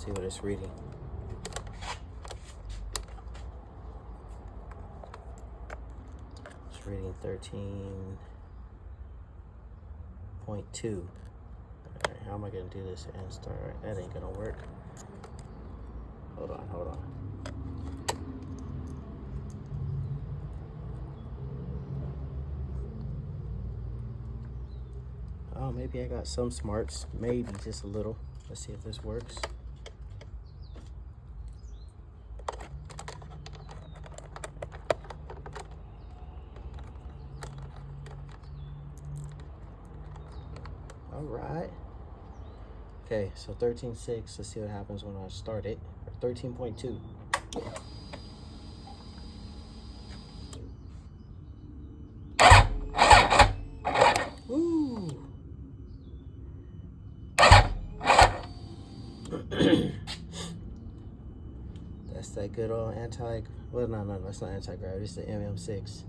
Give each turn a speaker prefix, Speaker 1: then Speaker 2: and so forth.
Speaker 1: See what it's reading. It's reading 13.2. Alright, how am I gonna do this and start? That ain't gonna work. Hold on. Oh, maybe I got some smarts. Maybe just a little. Let's see if this works. All right. Okay, so 13.6. Let's see what happens when I start it. 13.2. Woo! That's that good old well, no, it's not anti-gravity. It's the MG6.